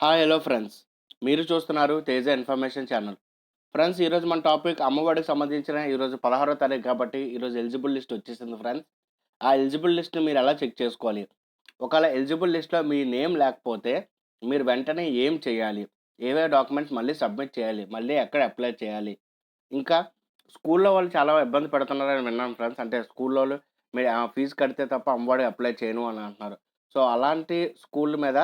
Hi hello friends. మీరు చూస్తున్నారు Teja information channel. Friends, ఈరోజు మన టాపిక్ అమ్మఒడికి సంబంధించిన ఈరోజు 16వ తారీఖు కాబట్టి ఈరోజు ఎలిజిబుల్ లిస్ట్ వచ్చేసింది ఫ్రెండ్స్. ఆ ఎలిజిబుల్ లిస్ట్‌ని మీరు ఎలా చెక్ చేసుకోవాలి? ఒకవేళ ఎలిజిబుల్ లిస్ట్‌లో మీ నేమ్ లేకపోతే మీరు వెంటనే ఏం చేయాలి? ఏవే డాక్యుమెంట్స్ మళ్ళీ సబ్మిట్ చేయాలి? మళ్ళీ ఎక్కడ అప్లై చేయాలి? ఇంకా స్కూల్‌లో వాళ్ళు చాలా ఇబ్బంది పెడుతున్నారని విన్నాను ఫ్రెండ్స్. అంటే స్కూల్లోళ్ళు మీరు ఫీజు కడితే తప్ప అమ్మఒడి అప్లై చేయను అని అంటున్నారు. సో, అలాంటి స్కూల్ మీద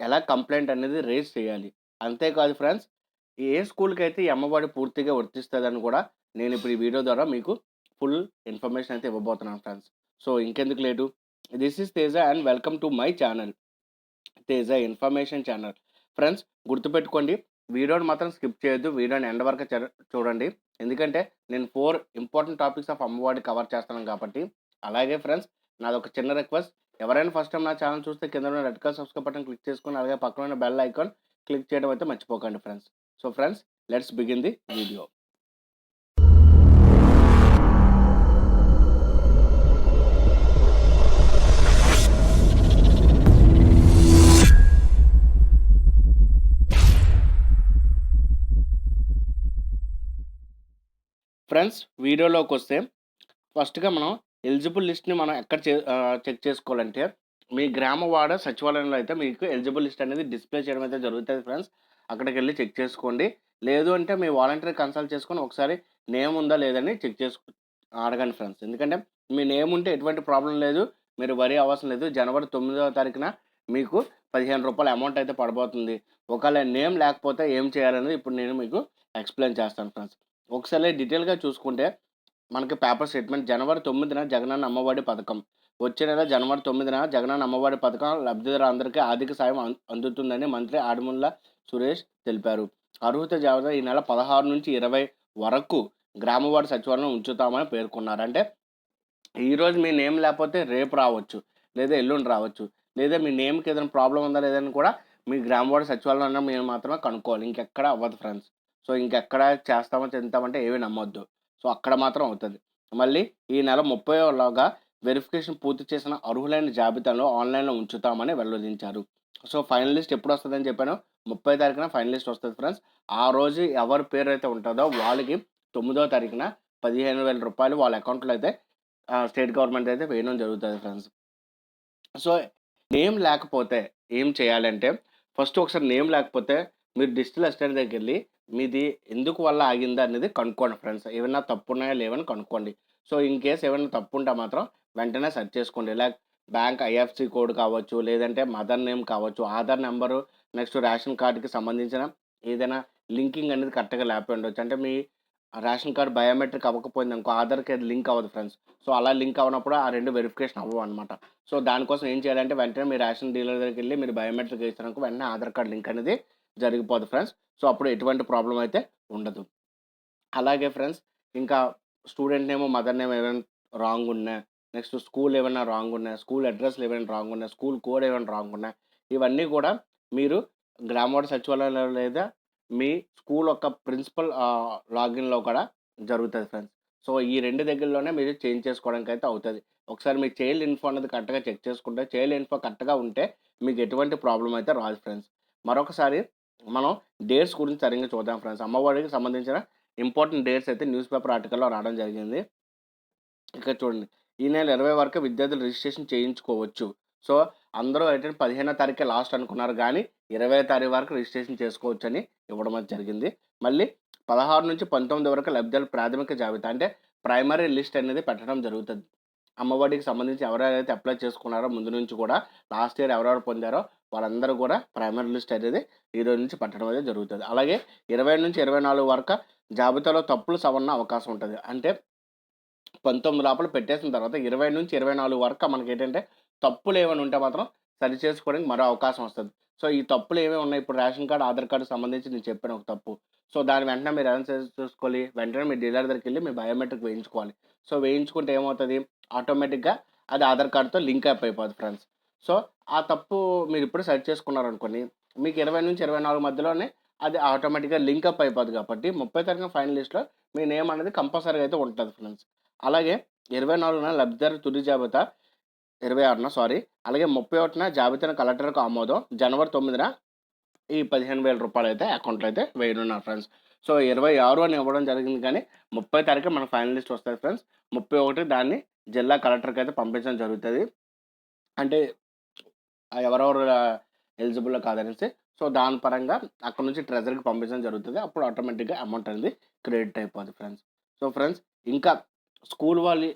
ఎలా కంప్లెయింట్ అనేది రైజ్ చేయాలి? అంతేకాదు ఫ్రెండ్స్, ఏ స్కూల్‌కైతే ఈ అమ్మఒడి పూర్తిగా వర్తిస్తదని కూడా నేనిప్పుడు ఈ వీడియో ద్వారా మీకు ఫుల్ ఇన్ఫర్మేషన్ అయితే ఇవ్వబోతున్నాను ఫ్రెండ్స్. సో, ఇంకెందుకు late, this is Teja and welcome to my channel. Teja information channel. Friends, గుర్తుపెట్టుకోండి, వీడియోని మాత్రం స్కిప్ చేయొద్దు. వీడియోని ఎండ్ వరకు చూడండి. ఎందుకంటే నేను 4 important topics of Ammavodi cover చేస్తున్నాను కాబట్టి. అలాగే ఫ్రెండ్స్, నాదొక చిన్న రిక్వెస్ట్. ఎవరైనా ఫస్ట్ టైమ్ నా ఛానల్ చూస్తే కింద ఉన్న red colour subscribe button click చేసుకొని, అలాగే పక్కన ఉన్న బెల్ ఐకాన్ క్లిక్ చేయడం అయితే మర్చిపోకండి friends. So friends, let's begin the video. Friends, వీడియోలోకొస్తే ఫస్ట్‌గా మనం ఎలిజిబుల్ లిస్ట్‌ని మనం ఎక్కడ చెక్ చేసుకోవాలంటే, మీ గ్రామ వార్డ్ సచివాలయంలో అయితే మీకు ఎలిజిబుల్ లిస్ట్ అనేది డిస్‌ప్లే చేయడం అయితే జరుగుతది ఫ్రెండ్స్. అక్కడికెళ్లి చెక్ చేసుకోండి. లేదు అంటే మీ వాలంటీర్ కన్సల్ట్ చేసుకొని ఒకసారి నేమ్ ఉందా లేదని చెక్ అడగండి ఫ్రెండ్స్. ఎందుకంటే మీ నేమ్ ఉంటే ఎటువంటి ప్రాబ్లమ్ లేదు. మీరు వరీ అవ్వవసరం లేదు. జనవరి 9వ తారీఖున మీకు రూ. 15 అమౌంట్ అయితే పడబోతుంది. ఒకవేళ నేమ్ లేకపోతే ఏం చేయాలనేది ఇప్పుడు నేను మీకు ఎక్స్‌ప్లెయిన్ చేస్తాను ఫ్రెండ్స్. ఒకసారి డీటెయిల్‌గా చూసుకుంటే మనకి పేపర్ స్టేట్మెంట్ జనవరి 9న జగనన్న అమ్మఒడి పథకం. వచ్చే నెల జనవరి 9న జగనన్న అమ్మఒడి పథకం లబ్ధిదారులందరికీ ఆర్థిక సాయం అందుతుందని మంత్రి ఆదిమూలపు సురేష్ తెలిపారు. అర్హత జాబితా ఈ నెల 16 నుంచి 20 వరకు గ్రామ వార్డు సచివాలయంలో ఉంచుతామని పేర్కొన్నారు. అంటే ఈరోజు మీ నేమ్ లేకపోతే రేపు రావచ్చు. లేదా ఎల్లుండి రావచ్చు. లేదా మీ నేమ్‌కి ఏదైనా ప్రాబ్లమ్ ఉందా లేదా అని కూడా మీ గ్రామ వార్డు సచివాలయంలో మీరు మాత్రమే కనుక్కోవాలి. ఇంకెక్కడ అవ్వదు ఫ్రెండ్స్. సో, ఇంకెక్కడ చేస్తామో చెందుతామంటే ఏవి నమ్మొద్దు. సో, అక్కడ మాత్రం అవుతది. మళ్ళీ ఈ నెల 30లోగా వెరిఫికేషన్ పూర్తి చేసిన అర్హులైన జాబితాలో ఆన్‌లైన్‌లో ఉంచుతామని వెల్లడించారు. సో, ఫైనల్ లిస్ట్ ఎప్పుడొస్తదని చెప్పాను? 30 తారీఖున ఫైనల్ లిస్ట్ వస్తది ఫ్రెండ్స్. ఆ రోజు ఎవరి పేరైతే ఉంటదో వాళ్ళకి 9వ తారీఖున రూ. 15,000 వాళ్ళ అకౌంట్‌లో అయితే స్టేట్ గవర్నమెంట్ అయితే వేయడం జరుగుతది ఫ్రెండ్స్. సో, నేమ్ లేకపోతే ఏం చేయాలంటే, ఫస్ట్ ఒకసారి నేమ్ లేకపోతే మీరు డిజిటల్ అసిస్టెంట్ దగ్గరికెళ్లి మీది ఎందుకు వల్ల ఆగిందా అనేది కనుక్కోండి ఫ్రెండ్స్. ఏవన్నా తప్పున్నాయా లేవని కనుక్కోండి. సో, ఇన్ కేస్ ఏవన్నా తప్పుంటే మాత్రం వెంటనే సెర్చ్ చేసుకోండి. బ్యాంక్ ఐఎఫ్‌సి కోడ్ కావచ్చు, లేదంటే మదర్ నేమ్ కావచ్చు, ఆధార్ నంబరు, నెక్స్ట్ రేషన్ కార్డ్‌కి సంబంధించిన ఏదైనా లింకింగ్ అనేది కరెక్ట్‌గా లేకపోయి ఉండొచ్చు. అంటే మీ రేషన్ కార్డ్ బయోమెట్రిక్ అవ్వకపోయిందనుకో ఆధార్‌కి అది లింక్ అవ్వదు ఫ్రెండ్స్. సో, అలా లింక్ అవ్వనప్పుడు ఆ 2 వెరిఫికేషన్ అవ్వవనమాట. సో, దానికోసం ఏం చేయాలంటే వెంటనే మీ రేషన్ డీలర్ దగ్గరికెళ్లి మీరు బయోమెట్రిక్ ఏసారనుకో వెంటనే ఆధార్ కార్డ్ లింక్ అనేది జరిగిపోద్ది ఫ్రెండ్స్. సో, అప్పుడు ఎటువంటి ప్రాబ్లమ్ అయితే ఉండదు. అలాగే ఫ్రెండ్స్, ఇంకా స్టూడెంట్ నేమ్, మదర్ నేమ్ ఏమైనా రాంగ్ ఉన్నా, నెక్స్ట్ స్కూల్ ఏమైనా రాంగ్ ఉన్నా, స్కూల్ అడ్రెస్‌లు ఏమైనా రాంగ్ ఉన్నా, స్కూల్ కోడ్ ఏమైనా రాంగ్ ఉన్నా, ఇవన్నీ కూడా మీరు గ్రామ వార్డు సచివాలయంలో లేదా మీ స్కూల్ యొక్క ప్రిన్సిపల్ లాగిన్‌లో కూడా జరుగుతది ఫ్రెండ్స్. సో, ఈ 2 దగ్గరలోనే మీరు చేంజ్ చేసుకోవడానికైతే అవుతది. ఒకసారి మీ చైల్డ్ ఇన్ఫో అనేది కరెక్ట్‌గా చెక్ చేసుకుంటే, చైల్డ్ ఇన్ఫో కరెక్ట్‌గా ఉంటే మీకు ఎటువంటి ప్రాబ్లమ్ అయితే రాదు ఫ్రెండ్స్. మరొకసారి మనం డేట్స్ గురించి సరిగ్గా చూద్దాం ఫ్రెండ్స్. అమ్మఒడికి సంబంధించిన ఇంపార్టెంట్ డేట్స్ అయితే న్యూస్ పేపర్ ఆర్టికల్‌లో రావడం జరిగింది. ఇక్కడ చూడండి. ఈ నెల 20 వరకు విద్యార్థులు రిజిస్ట్రేషన్ చేయించుకోవచ్చు. సో, అందరూ అయితే 15వ తారీఖే లాస్ట్ అనుకున్నారు గానీ, 20వ తారీఖు వరకు రిజిస్ట్రేషన్ చేసుకోవచ్చని ఇవ్వడం అయితే జరిగింది. మళ్ళీ 16-19 వరకు లబ్ధిదారుల ప్రాథమిక జాబితా అంటే ప్రైమరీ లిస్ట్ అనేది పెట్టడం జరుగుతది. అమ్మఒడికి సంబంధించి ఎవరెవరైతే అప్లై చేసుకున్నారో ముందు నుంచి కూడా లాస్ట్ ఇయర్ ఎవరెవరు పొందారో వాళ్ళందరూ కూడా ప్రైమరీ లిస్ట్ అనేది ఈరోజు నుంచి పెట్టడం అనేది జరుగుతది. అలాగే 20-24 వరకు జాబితాలో తప్పులు సవరణ అవకాశం ఉంటది. అంటే 19 లోపల పెట్టేసిన తర్వాత 20-24 వరకు మనకేంటంటే తప్పులేమైనా ఉంటే మాత్రం సరిచేసుకోవడానికి మరో అవకాశం వస్తది. సో, ఈ తప్పులు ఏమేమి ఉన్నాయి ఇప్పుడు రేషన్ కార్డ్, ఆధార్ కార్డ్‌కి సంబంధించి నేను చెప్పాను ఒక తప్పు. సో, దాన్ని వెంటనే మీరు ఎలా చేసుకోవాలి? వెంటనే మీ డీలర్ దగ్గరికెళ్లి మీ బయోమెట్రిక్ వేయించుకోవాలి. సో, వేయించుకుంటే ఏమవుతది? ఆటోమేటిక్‌గా అది ఆధార్ కార్డ్‌తో లింక్ అప్ అయిపోద్ది ఫ్రెండ్స్. సో, ఆ తప్పు మీరిప్పుడు సెట్ చేసుకున్నారనుకోండి, మీకు 20-24 మధ్యలోనే అది ఆటోమేటిక్‌గా లింక్ అప్ అయిపోద్ది కాబట్టి 30 తారీఖున ఫైనల్ లిస్ట్‌లో మీ నేమ్ అనేది కంపల్సరీగా అయితే ఉంటది ఫ్రెండ్స్. అలాగే 24న లబ్ధిదారు తుది జాబితా 26న సారీ. అలాగే 31న జాబితాను కలెక్టర్‌కు ఆమోదం. జనవరి 9న ఈ 15,000 రూపాయలైతే అకౌంట్‌లో అయితే వేయనున్నారు ఫ్రెండ్స్. సో, 26 అని ఇవ్వడం జరిగింది కానీ 30 తారీఖే మన ఫైనల్ లిస్ట్ వస్తది ఫ్రెండ్స్. 31 దాన్ని జిల్లా కలెక్టర్‌కైతే పంపించడం జరుగుతది. అంటే ఎవరెవరు ఎలిజిబుల్లో కాదనేసి. సో, దాని పరంగా అక్కడి నుంచి ట్రెజరీకి పంపించడం జరుగుతది. అప్పుడు ఆటోమేటిక్‌గా అమౌంట్ అనేది క్రెడిట్ అయిపోద్ది ఫ్రెండ్స్. సో, ఫ్రెండ్స్ ఇంకా స్కూల్ వాళ్ళు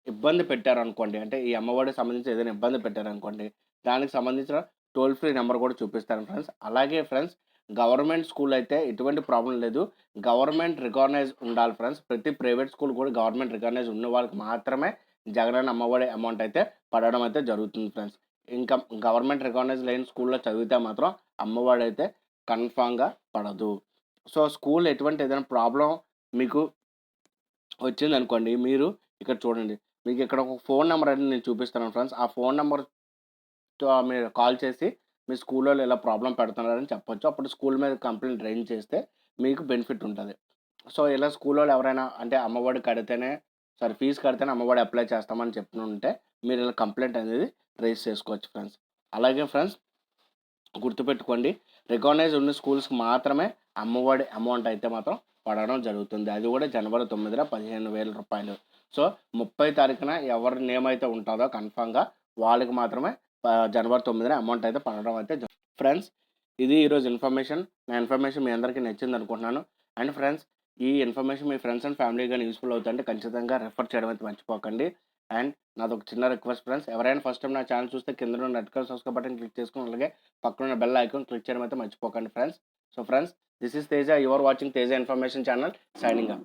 ఇబ్బంది పెట్టారనుకోండి, అంటే ఈ అమ్మఒడికి సంబంధించి ఏదైనా ఇబ్బంది పెట్టారనుకోండి, దానికి సంబంధించిన టోల్ ఫ్రీ నంబర్ కూడా చూపిస్తాను ఫ్రెండ్స్. అలాగే ఫ్రెండ్స్ గవర్నమెంట్ స్కూల్ అయితే ఎటువంటి ప్రాబ్లమ్ లేదు. గవర్నమెంట్ రికగ్నైజ్ ఉండాలి ఫ్రెండ్స్. ప్రతి ప్రైవేట్ స్కూల్ కూడా గవర్నమెంట్ రికగ్నైజ్ ఉన్న వాళ్ళకి మాత్రమే జగనన్న అమ్మఒడి అమౌంట్ అయితే పడడం అయితే జరుగుతుంది ఫ్రెండ్స్. ఇంకా గవర్నమెంట్ రికగ్నైజ్ లేని స్కూల్‌లో చదివితే మాత్రం అమ్మఒడి అయితే కన్ఫర్మ్‌గా పడదు. సో, స్కూల్ ఎటువంటి ఏదైనా ప్రాబ్లమ్ మీకు వచ్చిందనుకోండి, మీరు ఇక్కడ చూడండి. మీకిక్కడ ఒక ఫోను నంబర్ అనేది నేను చూపిస్తున్నాను ఫ్రెండ్స్. ఆ ఫోను నంబర్‌తో మీరు కాల్ చేసి, మీ స్కూల్‌లోళ్ళు ఇలా ప్రాబ్లమ్ పెడుతున్నారని చెప్పొచ్చు. అప్పుడు స్కూల్ మీద కంప్లెయింట్ రైజ్ చేస్తే మీకు బెనిఫిట్ ఉంటది. సో, ఇలా స్కూల్‌లోళ్ళు ఎవరైనా అంటే అమ్మఒడి కడితేనే ఫీజు కడితేనే అమ్మఒడి అప్లై చేస్తామని చెప్తుంటే, మీరు ఇలా కంప్లెయింట్ అనేది రైజ్ చేసుకోవచ్చు ఫ్రెండ్స్. అలాగే ఫ్రెండ్స్ గుర్తుపెట్టుకోండి. రికగ్నైజ్ ఉన్న స్కూల్స్‌కి మాత్రమే అమ్మఒడి అమౌంట్ అయితే మాత్రం పడడం జరుగుతుంది. అది కూడా జనవరి 9న రూ. 15,000. సో, 30 తారీఖున ఎవరి నేమ్ అయితే ఉంటదో కన్ఫర్మ్‌గా వాళ్ళకి మాత్రమే జనవరి 9న అమౌంట్ అయితే పడడం అయితే ఫ్రెండ్స్ ఇది ఈరోజు ఇన్ఫర్మేషన్. నా ఇన్ఫర్మేషన్ మీ అందరికీ నచ్చిందనుకుంటున్నాను. అండ్ ఫ్రెండ్స్ ఈ ఇన్ఫర్మేషన్ మీ ఫ్రెండ్స్ అండ్ ఫ్యామిలీకి గాని యూజ్‌ఫుల్ అవుతుంటే ఖచ్చితంగా రెఫర్ చేయడం అయితే మర్చిపోకండి. అండ్ నాదొక చిన్న రిక్వెస్ట్ ఫ్రెండ్స్. ఎవరైనా ఫస్ట్ టైమ్ నా ఛానెల్ చూస్తే కిందన ఉన్న red colour subscribe button click చేసుకొని అలాగే పక్కనున్న బెల్ ఐకాన్ క్లిక్ చేయడం అయితే మర్చిపోకండి friends. So friends this is Teja. You are watching Teja information channel. Signing of.